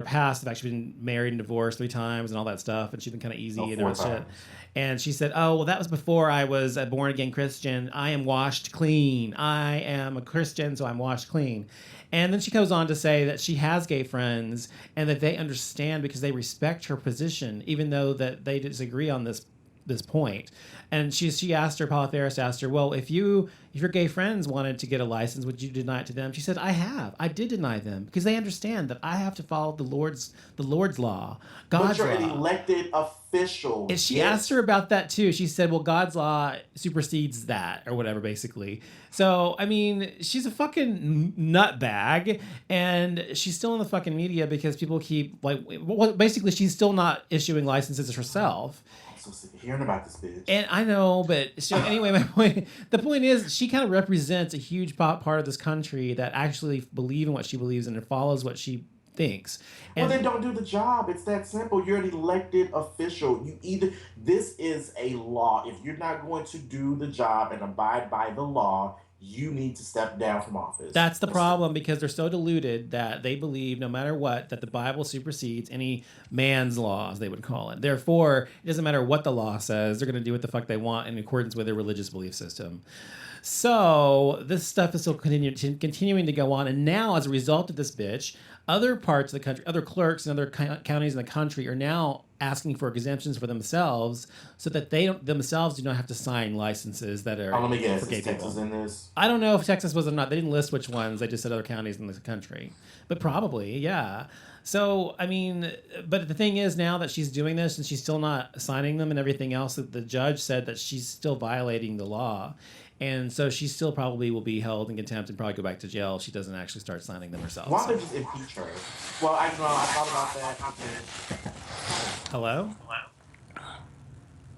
past have actually been married and divorced 3 times and all that stuff, and she's been kind of easy and all that shit. Times. And she said, "Oh, well, that was before I was a born again Christian. I am washed clean. I am a Christian, so I'm washed clean." And then she goes on to say that she has gay friends and that they understand because they respect her position, even though that they disagree on this point. And she asked her, Paula Ferris asked her, well, if your gay friends wanted to get a license, would you deny it to them? She said, I did deny them because they understand that I have to follow the Lord's law, God's law. But you're an elected official. And she asked her about that too. She said, well, God's law supersedes that or whatever, basically. So, I mean, she's a fucking nutbag, and she's still in the fucking media because people keep, like, well, basically she's still not issuing licenses herself. So sick of hearing about this bitch. And I know, but so anyway, the point is, she kind of represents a huge part of this country that actually believe in what she believes in and follows what she thinks. And well, then don't do the job. It's that simple. You're an elected official. This is a law. If you're not going to do the job and abide by the law, you need to step down from office. That's the problem, because they're so deluded that they believe no matter what, that the Bible supersedes any man's laws, they would call it. Therefore, it doesn't matter what the law says, they're going to do what the fuck they want in accordance with their religious belief system. So this stuff is still continuing to go on. And now, as a result of this bitch, other parts of the country, other clerks in other counties in the country are now asking for exemptions for themselves so that they themselves do not have to sign licenses that are let me guess, for gay is Texas people. in this? I don't know if Texas was or not. They didn't list which ones. They just said other counties in the country. But probably, yeah. So, I mean, but the thing is now that she's doing this and she's still not signing them and everything else, that the judge said that she's still violating the law. And so she still probably will be held in contempt and probably go back to jail if she doesn't actually start signing them herself. Why don't they just impeach her? Well, I thought about that. Hello?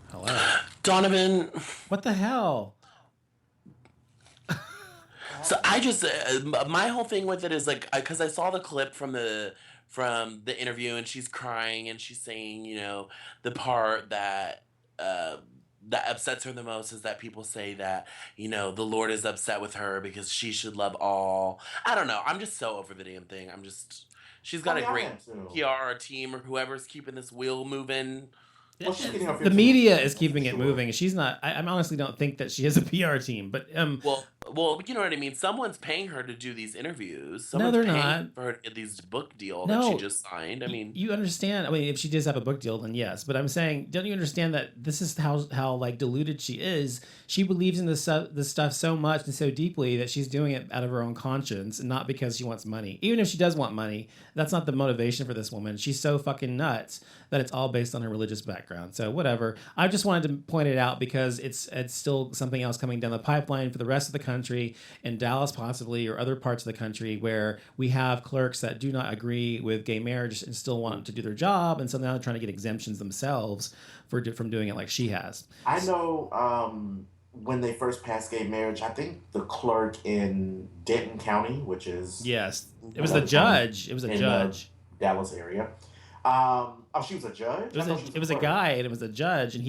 Hello? Donovan. What the hell? So I just, my whole thing with it is like, because I saw the clip from the interview, and she's crying and she's saying, you know, the part that upsets her the most is that people say that, you know, the Lord is upset with her because she should love all. I don't know. I'm just so over the damn thing. She's got a great PR team or whoever's keeping this wheel moving. Well, the media is keeping it moving. She's not. I honestly don't think that she has a PR team. But well, you know what I mean. Someone's paying her to do these interviews. No, they're not. For these book deal that she just signed. I mean, you understand. I mean, if she does have a book deal, then yes. But I'm saying, don't you understand that this is how like deluded she is? She believes in this stuff so much and so deeply that she's doing it out of her own conscience and not because she wants money. Even if she does want money, that's not the motivation for this woman. She's so fucking nuts that it's all based on her religious background. So whatever. I just wanted to point it out because it's still something else coming down the pipeline for the rest of the country, in Dallas possibly, or other parts of the country where we have clerks that do not agree with gay marriage and still want to do their job, and so now they're trying to get exemptions themselves from doing it like she has. I know when they first passed gay marriage, I think the clerk in Denton County, which is... Yes, it was the judge. It was a judge. Dallas area. She was a judge? It was a guy, and it was a judge, and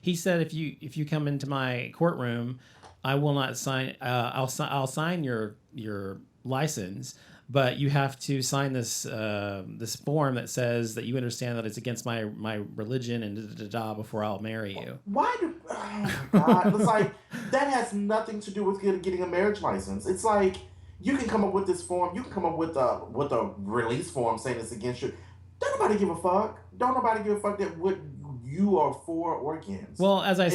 he said, if you come into my courtroom, I will not sign. I'll sign your license, but you have to sign this form that says that you understand that it's against my religion and before I'll marry you. Why do? Oh my God! It's like that has nothing to do with getting a marriage license. It's like you can come up with this form. You can come up with a release form saying it's against you. Don't nobody give a fuck. Don't nobody give a fuck that what you are for or against. Well, as I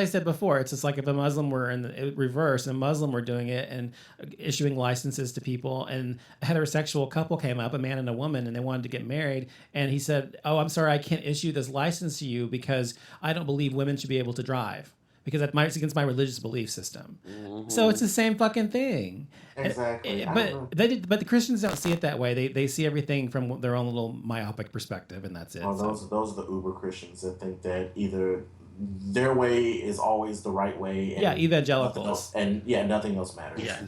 said before, it's just like if a Muslim were in the reverse, and a Muslim were doing it and issuing licenses to people, and a heterosexual couple came up, a man and a woman, and they wanted to get married, and he said, "Oh, I'm sorry, I can't issue this license to you because I don't believe women should be able to drive." Because it's against my religious belief system. Mm-hmm. So it's the same fucking thing. Exactly. But the Christians don't see it that way. They see everything from their own little myopic perspective, and that's it. Well, those are the uber Christians that think that either their way is always the right way. And evangelicals. Nothing else matters. Yeah.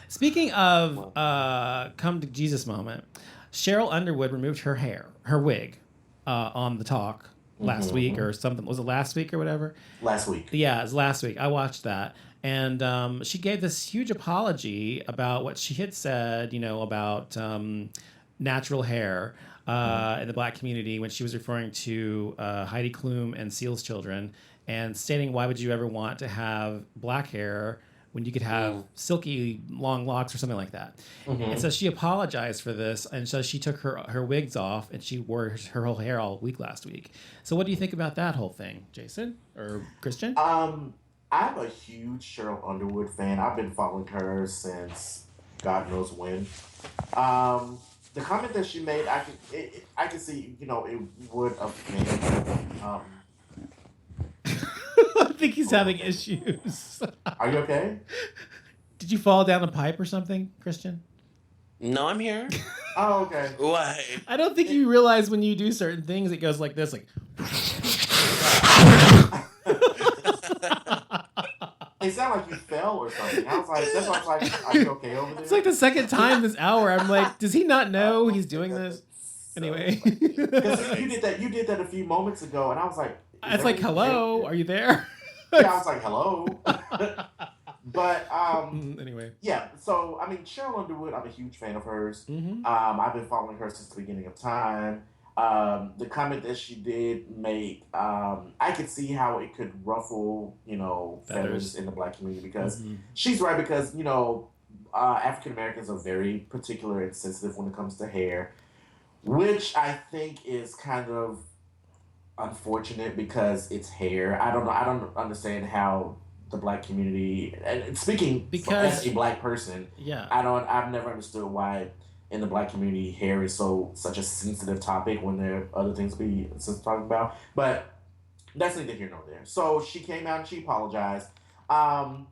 Speaking of come to Jesus moment, Cheryl Underwood removed her wig on the talk last week or something. Was it last week or whatever? Last week. Yeah, it was last week. I watched that. And she gave this huge apology about what she had said, about natural hair in the black community when she was referring to Heidi Klum and Seal's children and stating, why would you ever want to have black hair when you could have silky long locks or something like that. And so she apologized for this, and so she took her wigs off and she wore her whole hair all week last week. So what do you think about that whole thing, Jason or Christian? I'm a huge Cheryl Underwood fan. I've been following her since God knows when. The comment that she made, I can see, it would offend. I think he's having issues. Are you okay? Did you fall down a pipe or something, Christian? No, I'm here. Oh, okay. What? I don't think you realize when you do certain things, it goes like this, like. It sounded like you fell or something. I was like, that's why I was like, are you okay over there? It's like the second time this hour. I'm like, does he not know he's doing this? Anyway. Because you did that a few moments ago, and I was like, it's like, hello, are you there? Yeah, I was like, hello. But anyway, yeah. So I mean, Cheryl Underwood, I'm a huge fan of hers. Mm-hmm. I've been following her since the beginning of time. The comment that she did make, I could see how it could ruffle, feathers in the black community because she's right. Because African Americans are very particular and sensitive when it comes to hair, which I think is kind of unfortunate because it's hair. I don't know. I don't understand how the black community, and speaking as a black person, yeah, I've never understood why in the black community hair is such a sensitive topic when there are other things to be sensitive to talk about. But that's neither here nor there. So she came out and she apologized. Her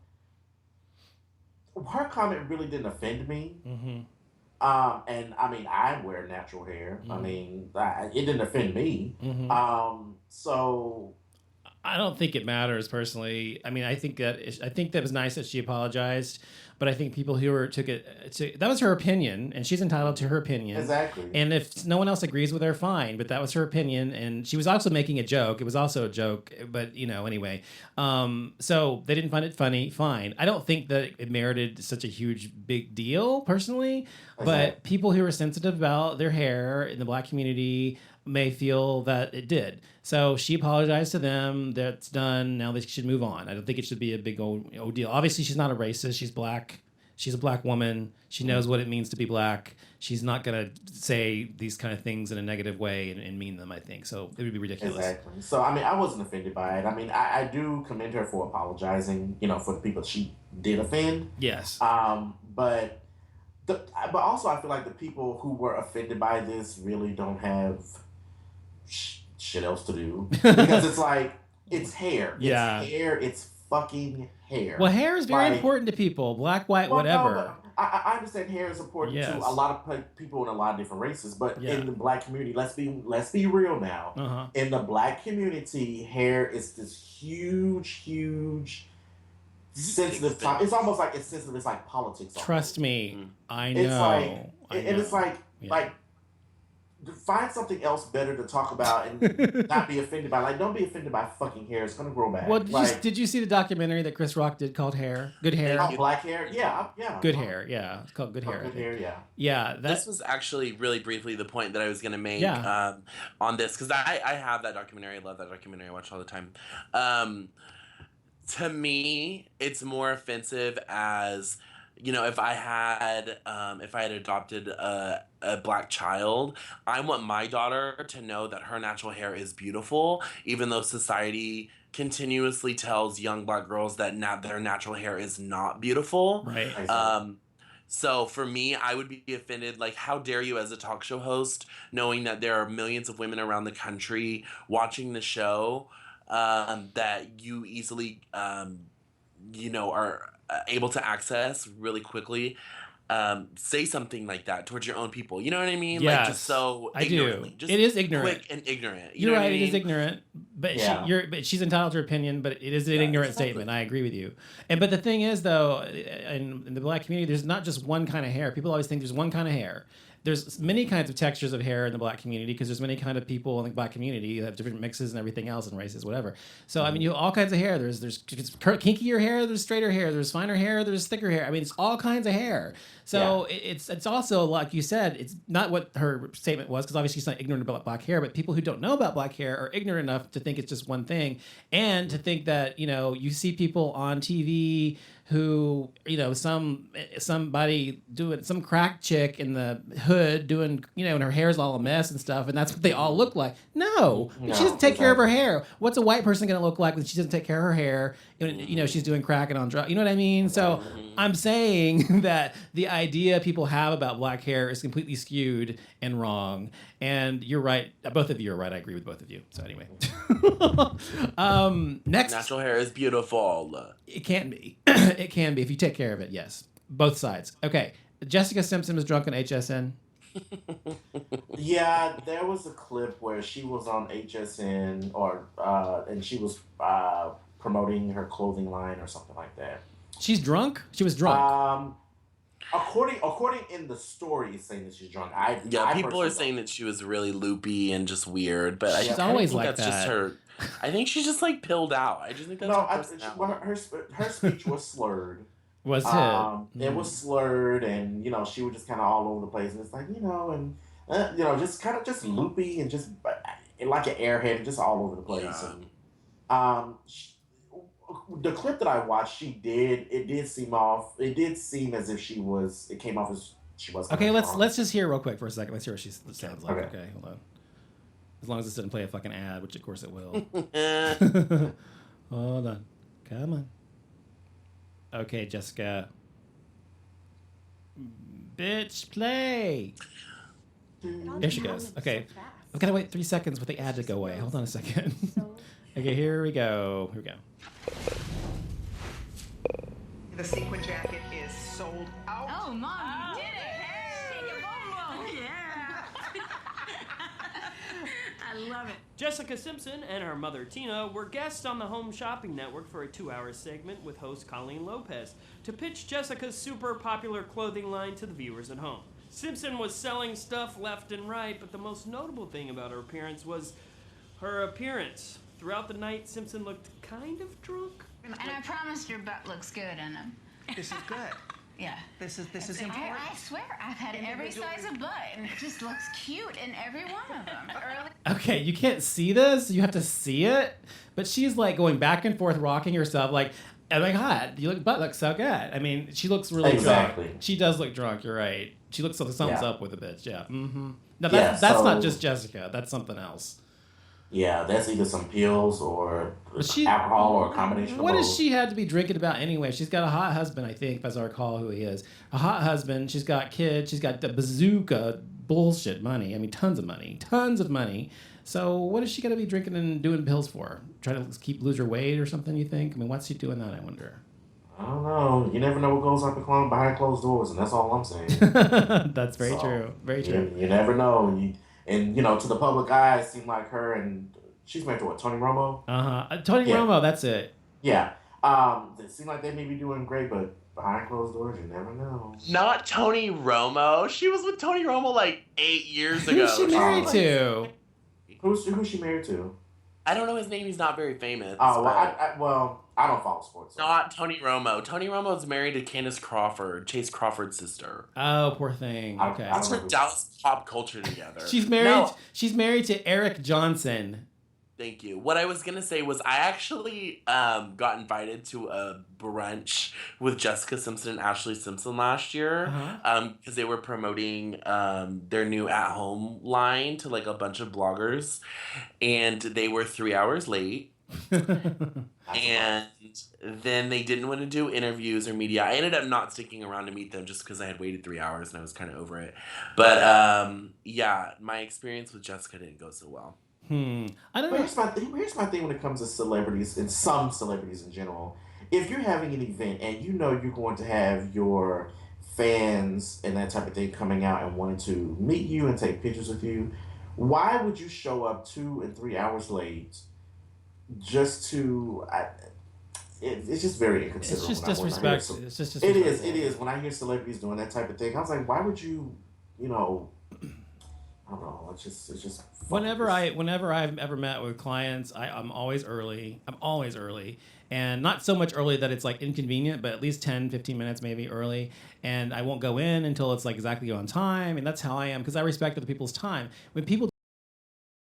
comment really didn't offend me. Mm-hmm. And I mean, I wear natural hair. I mean, it didn't offend me. So I don't think it matters personally. I mean, I think that was nice that she apologized, but I think people who took it that was her opinion, and she's entitled to her opinion. Exactly. And if no one else agrees with her, fine. But that was her opinion, and she was also making a joke. It was also a joke, but anyway. So they didn't find it funny. Fine. I don't think that it merited such a huge big deal personally, but people who are sensitive about their hair in the black community may feel that it did. So she apologized to them. That's done. Now they should move on. I don't think it should be a big old deal. Obviously, she's not a racist. She's black. She's a black woman. She knows what it means to be black. She's not going to say these kind of things in a negative way and mean them, I think. So it would be ridiculous. Exactly. So, I mean, I wasn't offended by it. I mean, I do commend her for apologizing, for the people she did offend. Yes. But also I feel like the people who were offended by this really don't have shit else to do because it's like it's hair. Yeah. It's hair. It's fucking hair. Well, hair is very important to people, black, white, whatever. No, I understand hair is important to a lot of people in a lot of different races, but in the black community, let's be real now. In the black community, hair is this huge sensitive topic. It's almost like it's sensitive. It's like politics. Trust me, I know. It's like find something else better to talk about and not be offended by. Like, don't be offended by fucking hair. It's gonna grow back. Well, did you see the documentary that Chris Rock did called Hair? Good Hair. Black Hair. Yeah. Good Hair. Yeah, it's called Good Hair. Good Hair. Yeah. Yeah. This was actually really briefly the point that I was gonna make on this because I have that documentary. I love that documentary. I watch it all the time. To me, it's more offensive as if I had adopted a black child, I want my daughter to know that her natural hair is beautiful, even though society continuously tells young black girls that their natural hair is not beautiful. Right. So for me, I would be offended. Like, how dare you as a talk show host, knowing that there are millions of women around the country watching the show, that you easily, are able to access really quickly, say something like that towards your own people. You know what I mean? Yes, like just so ignorantly. Just it is ignorant. Quick and ignorant. You're right. It is ignorant, but but she's entitled to her opinion. But it is an ignorant statement. I agree with you. But the thing is, though, in the black community, there's not just one kind of hair. People always think there's one kind of hair, there's many kinds of textures of hair in the black community because there's many kind of people in the black community that have different mixes and everything else and races, whatever. So I mean, you have all kinds of hair. There's kinkier hair, there's straighter hair, there's finer hair, there's thicker hair. I mean, it's all kinds of hair. So it's also, like you said, it's not what her statement was, because obviously she's not ignorant about black hair, but people who don't know about black hair are ignorant enough to think it's just one thing, and to think that, you see people on TV who, somebody doing, some crack chick in the hood doing, and her hair's all a mess and stuff, and that's what they all look like. No, she doesn't take care of her hair. What's a white person going to look like when she doesn't take care of her hair? She's doing crack and on drugs. You know what I mean? So I'm saying that the idea people have about black hair is completely skewed and wrong. And you're right. Both of you are right. I agree with both of you. So anyway, next, natural hair is beautiful. It can be. It can be if you take care of it. Yes, both sides. Okay, Jessica Simpson was drunk on HSN. Yeah, there was a clip where she was on HSN, and she was promoting her clothing line or something like that. She's drunk. She was drunk. According in the story, it's saying that she's drunk. People are saying that she was really loopy and just weird, but she's always like that's that. Just her. I think she's just like pilled out. I just think that's her speech was slurred. Was it? It was slurred, and she was just kind of all over the place, and it's like just kind of just loopy and just like an airhead, just all over the place. Yeah. And the clip that I watched, it did seem as if it came off as she was. Okay, let's just hear real quick for a second. Let's hear what she sounds like. Okay, hold on. As long as it doesn't play a fucking ad, which of course it will. Hold on. Come on. Okay, Jessica. Bitch, play. There she goes. Okay. I've got to wait 3 seconds for the ad to go away. Hold on a second. Okay, here we go. The sequin jacket is sold out. Oh, Mom, you did it. Hey, your boom boom. Yeah. I love it. Jessica Simpson and her mother Tina were guests on the Home Shopping Network for a 2-hour segment with host Colleen Lopez to pitch Jessica's super popular clothing line to the viewers at home. Simpson was selling stuff left and right, but the most notable thing about her appearance was her appearance. Throughout the night, Simpson looked kind of drunk. And I promised your butt looks good in them. This is good. Yeah. This is important. I swear, I've had every size of butt, and it just looks cute in every one of them. Okay, you can't see this. You have to see it. But she's like going back and forth, rocking herself like, oh my God, your butt looks so good. I mean, she looks really drunk. She does look drunk, you're right. She looks like something's up with a bitch, yeah. Mm-hmm. No, that's not just Jessica. That's something else. Yeah, that's either some pills or alcohol or a combination of both. What does she have to be drinking about anyway? She's got a hot husband, I think, as I recall who he is. A hot husband. She's got kids. She's got the bazooka bullshit money. I mean, tons of money. Tons of money. So what is she going to be drinking and doing pills for? Trying to lose her weight or something, you think? I mean, what's she doing that, I wonder? I don't know. You never know what goes on behind closed doors, and that's all I'm saying. That's very true. Very true. You never know. And to the public eye, it seemed like her and she's married to what, Tony Romo? Tony Romo, that's it. Yeah. It seemed like they may be doing great, but behind closed doors, you never know. Not Tony Romo. She was with Tony Romo like 8 years ago. Who's she married to? Who's she married to? I don't know his name. He's not very famous. Oh, well, I don't follow sports. So. Not Tony Romo. Tony Romo's married to Candace Crawford, Chase Crawford's sister. Oh, poor thing. Okay. That's her Dallas pop culture together. She's married. No. She's married to Eric Johnson. Thank you. What I was going to say was I actually got invited to a brunch with Jessica Simpson and Ashley Simpson last year because they were promoting their new at-home line to like a bunch of bloggers, and they were 3 hours late. And then they didn't want to do interviews or media. I ended up not sticking around to meet them just because I had waited 3 hours and I was kind of over it. But yeah, my experience with Jessica didn't go so well. I don't know. Here's my thing when it comes to celebrities, and some celebrities in general. If you're having an event and you know you're going to have your fans and that type of thing coming out and wanting to meet you and take pictures with you, why would you show up 2 and 3 hours late just to... it's just very inconsiderate. It's just disrespect. It's just disrespect. It is. When I hear celebrities doing that type of thing, I was like, why would you you know, I don't know. It's just. Whenever I've ever met with clients, I'm always early. I'm always early. And not so much early that it's like inconvenient, but at least 10, 15 minutes maybe early. And I won't go in until it's like exactly on time. And that's how I am because I respect other people's time. When people